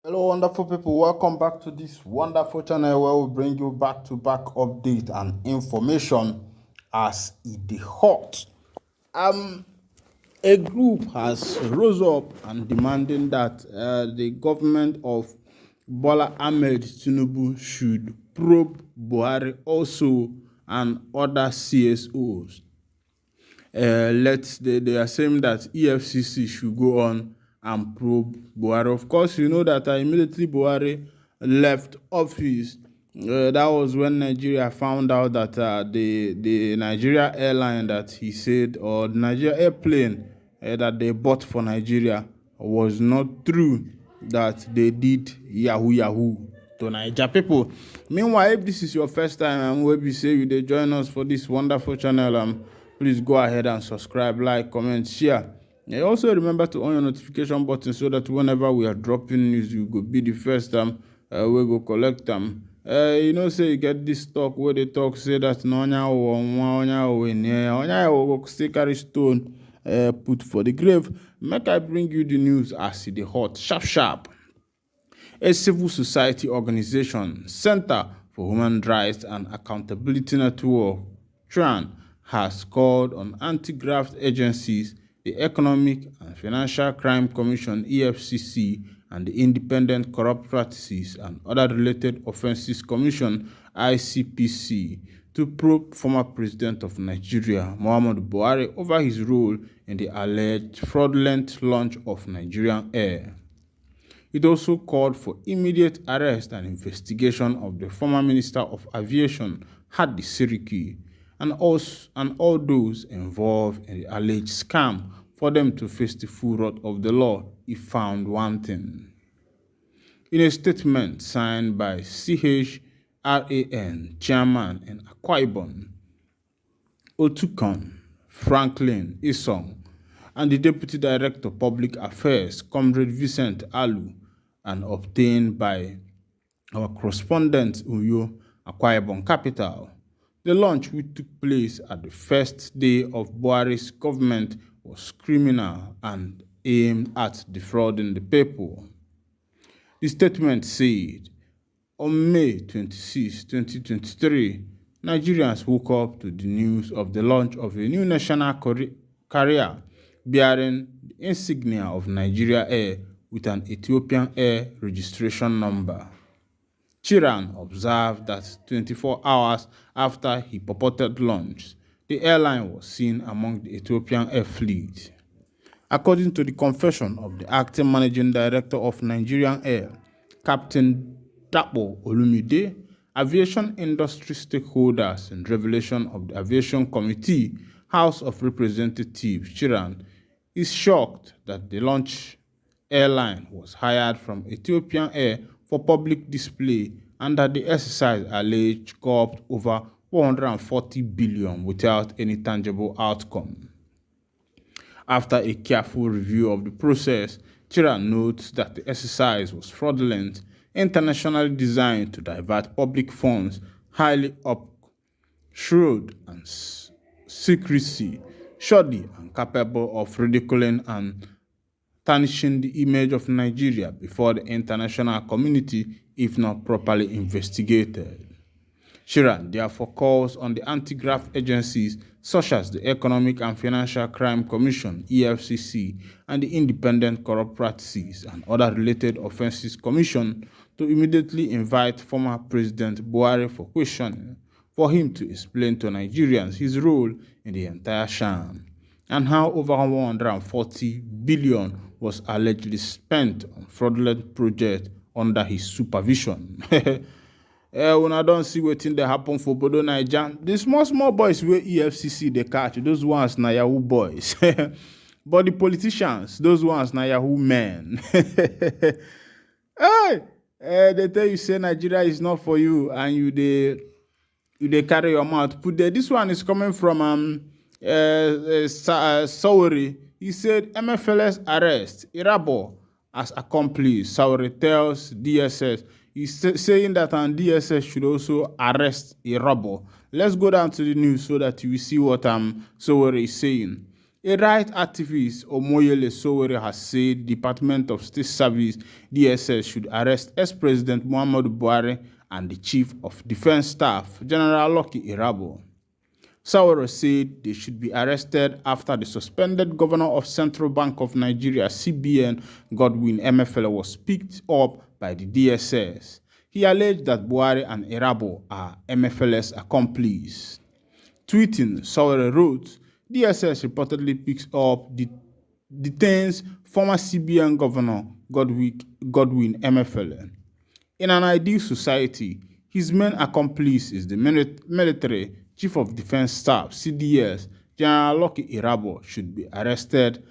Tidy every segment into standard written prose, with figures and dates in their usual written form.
Hello, wonderful people. Welcome back to this wonderful channel where we bring you back-to-back update and information as it dey hot. Um, a group has rose up and demanding that the government of Bola Ahmed Tinubu should probe Buhari also and other CSOs. They are saying that EFCC should go on and probe Buhari. Of course, you know that immediately Buhari left office, that was when Nigeria found out that the Nigeria airline that he said, or the Nigeria airplane that they bought for Nigeria was not true, that they did Yahoo to Niger people. Meanwhile, if this is your first time and we say you dey join us for this wonderful channel, please go ahead and subscribe, like, comment, share. And also remember to on your notification button so that whenever we are dropping news, you go be the first time we go collect them. You know, say you get this talk where they talk, say that no onya go still carry stone put for the grave. Make I bring you the news as it dey hot, sharp. A civil society organization, Center for Human Rights and Accountability Network, TRAN, has called on anti-graft agencies, the Economic and Financial Crime Commission (EFCC) and the Independent Corrupt Practices and Other Related Offences Commission (ICPC) to probe former President of Nigeria, Muhammadu Buhari, over his role in the alleged fraudulent launch of Nigerian Air. It also called for immediate arrest and investigation of the former Minister of Aviation, Hadi Siriki, and all those involved in the alleged scam for them to face the full wrath of the law if found wanting. In a statement signed by CHRAN Chairman in Akwa Ibom, Otukon Franklin Isong, and the Deputy Director of Public Affairs, Comrade Vincent Alu, and obtained by our correspondent Uyo, Akwa Ibom capital. The launch, which took place at the first day of Buhari's government, was criminal and aimed at defrauding the people. The statement said, on May 26, 2023, Nigerians woke up to the news of the launch of a new national carrier bearing the insignia of Nigeria Air with an Ethiopian Air registration number. Chiran observed that 24 hours after he purported launch, the airline was seen among the Ethiopian Air fleet. According to the confession of the acting managing director of Nigerian Air, Captain Dapo Olumide, aviation industry stakeholders and revelation of the Aviation Committee, House of Representatives, Chiran, is shocked that the launch airline was hired from Ethiopian Air for public display and that the exercise alleged cost over 140 billion without any tangible outcome. After a careful review of the process, Chiran notes that the exercise was fraudulent, internationally designed to divert public funds, highly up-shrewd and secrecy, shoddy and capable of ridiculing and tarnishing the image of Nigeria before the international community if not properly investigated. Chiran therefore calls on the anti-graft agencies such as the Economic and Financial Crime Commission (EFCC) and the Independent Corrupt Practices and Other Related Offences Commission to immediately invite former President Buhari for questioning, for him to explain to Nigerians his role in the entire sham and how over 140 billion was allegedly spent on fraudulent projects under his supervision. When I don't see wetin dey happen for Bodo Naija, the small boys wey EFCC dey catch, those ones na Yahoo boys. But the politicians, those ones na Yahoo men. Hey, they tell you say Nigeria is not for you, and you dey carry your mouth put there. This one is coming from Sowore. He said Emefiele's arrest, Irabo as accomplice. Sowore tells DSS. He's saying that DSS should also arrest Irabo. Let's go down to the news so that you will see what Sowore is saying. A right activist, Omoyele Sowore, has said Department of State Service (DSS) should arrest ex-President Muhammadu Buhari and the Chief of Defense Staff, General Lucky Irabo. Sowore said they should be arrested after the suspended governor of Central Bank of Nigeria (CBN), Godwin Emefiele, was picked up by the DSS. He alleged that Buhari and Irabo are Emefiele's accomplices. Tweeting, Sowore wrote, DSS reportedly picks up detains former CBN governor Godwin Emefiele. In an ideal society, his main accomplice is the military chief of defense staff, CDS, General Lucky Irabo, should be arrested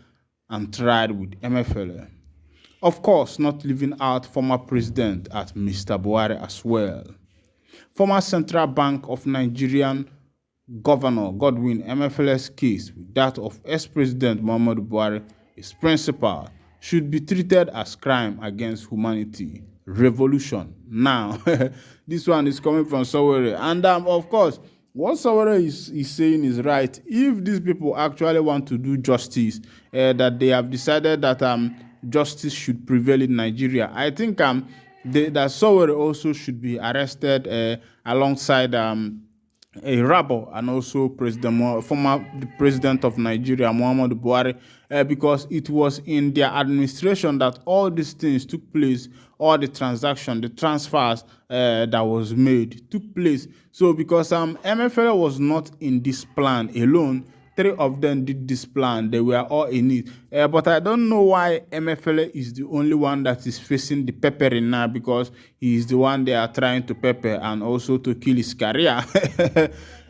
and tried with Emefiele. Of course, not leaving out former president at Mr. Buhari as well. Former Central Bank of Nigerian Governor Godwin Emefiele's case with that of ex-President Muhammadu Buhari, his principal, should be treated as crime against humanity. Revolution. Now, this one is coming from Sowore. And of course, what Sowore is saying is right. If these people actually want to do justice, that they have decided that justice should prevail in Nigeria, I think that Sowore also should be arrested alongside a rebel and also former president of Nigeria, Muhammadu Buhari, because it was in their administration that all these things took place, all the transactions, the transfers that was made took place. So because Emefiele was not in this plan alone, three of them did this plan. They were all in it. But I don't know why Emefiele is the only one that is facing the peppering now, because he is the one they are trying to pepper and also to kill his career.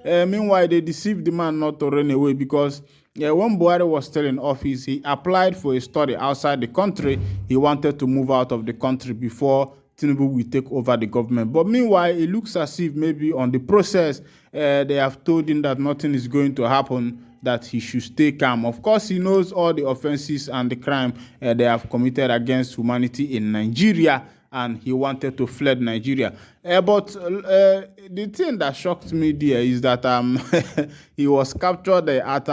Meanwhile, they deceived the man not to run away, because when Buhari was still in office, he applied for a study outside the country. He wanted to move out of the country before Tinubu will take over the government. But meanwhile, it looks as if maybe on the process, they have told him that nothing is going to happen, that he should stay calm. Of course, he knows all the offenses and the crime they have committed against humanity in Nigeria, and he wanted to flee Nigeria. But the thing that shocked me there is that he was captured at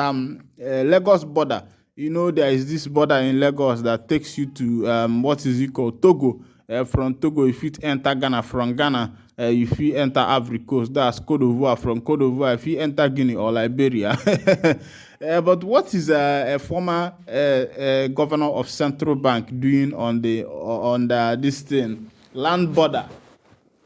Lagos border. You know, there is this border in Lagos that takes you to what is it called? Togo. From Togo, if you enter Ghana, from Ghana, if you enter Ivory Coast, that's Côte d'Ivoire. From Côte d'Ivoire, if you enter Guinea or Liberia. But what is a former governor of Central Bank doing on this thing, land border?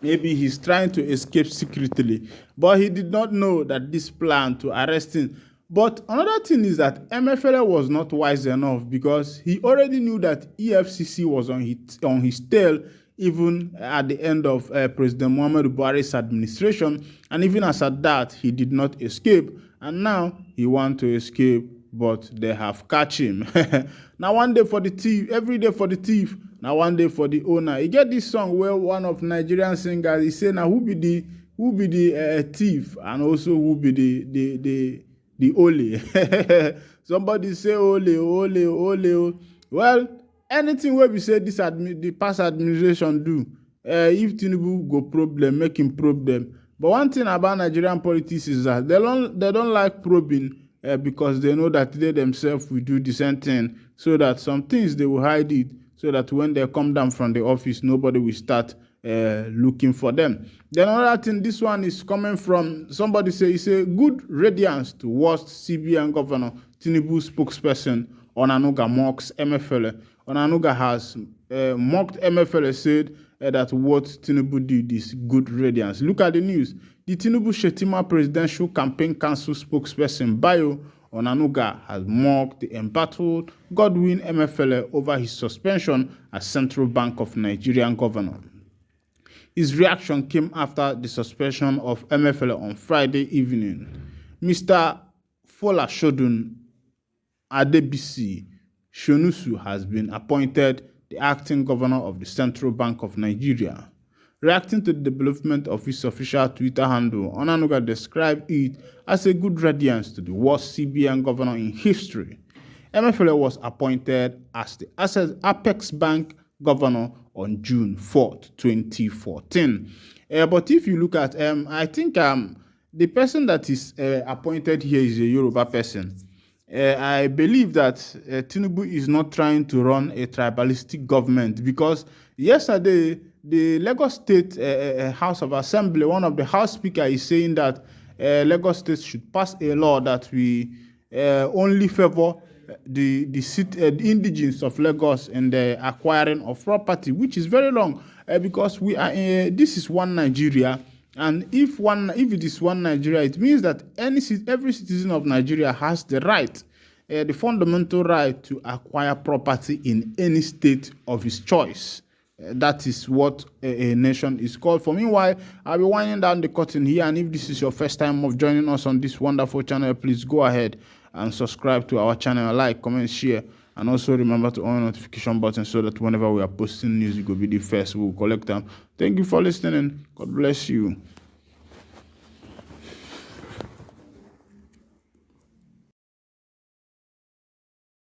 Maybe he's trying to escape secretly, but he did not know that this plan to arrest him. But another thing is that Emefiele was not wise enough, because he already knew that EFCC was on his tail, even at the end of President Muhammadu Buhari's administration. And even as at that, he did not escape. And now he wants to escape, but they have catch him. Now one day for the thief, every day for the thief. Now one day for the owner. You get this song where one of Nigerian singers, he say, now who be the thief, and also who be the ole. Somebody say ole. Well, anything where we say the past administration do, if Tinubu go problem, make him problem. But one thing about Nigerian politics is that they don't like probing, because they know that they themselves will do the same thing, so that some things they will hide it, so that when they come down from the office, nobody will start looking for them. Then another thing, this one is coming from somebody say, it's a good radiance to worst CBN governor Tinubu spokesperson Onanuga mocks Emefiele. Onanuga has mocked Emefiele, said that what Tinubu did is good radiance. Look at the news. The Tinubu Shetima Presidential Campaign Council spokesperson Bayo Onanuga has mocked the embattled Godwin Emefiele over his suspension as Central Bank of Nigerian governor. His reaction came after the suspension of Emefiele on Friday evening. Mr. Folashodun Adebisi Shonusu has been appointed the acting governor of the Central Bank of Nigeria. Reacting to the development of his official Twitter handle, Onanuga described it as a good radiance to the worst CBN governor in history. Emefiele was appointed as the Apex Bank governor on June 4th, 2014. But if you look at, I think the person that is appointed here is a Yoruba person. I believe that Tinubu is not trying to run a tribalistic government, because yesterday the Lagos State House of Assembly, one of the House Speaker, is saying that Lagos State should pass a law that we only favor the indigenes of Lagos in the acquiring of property, which is very wrong, because we are this is one Nigeria. And if it is one Nigeria, it means that every citizen of Nigeria has the right, the fundamental right, to acquire property in any state of his choice. That is what a nation is called for. Meanwhile, I'll be winding down the curtain here. And if this is your first time of joining us on this wonderful channel, please go ahead and subscribe to our channel, like, comment, share, and also remember to on notification button so that whenever we are posting news, you will be the first. We will collect them. Thank you for listening. God bless you.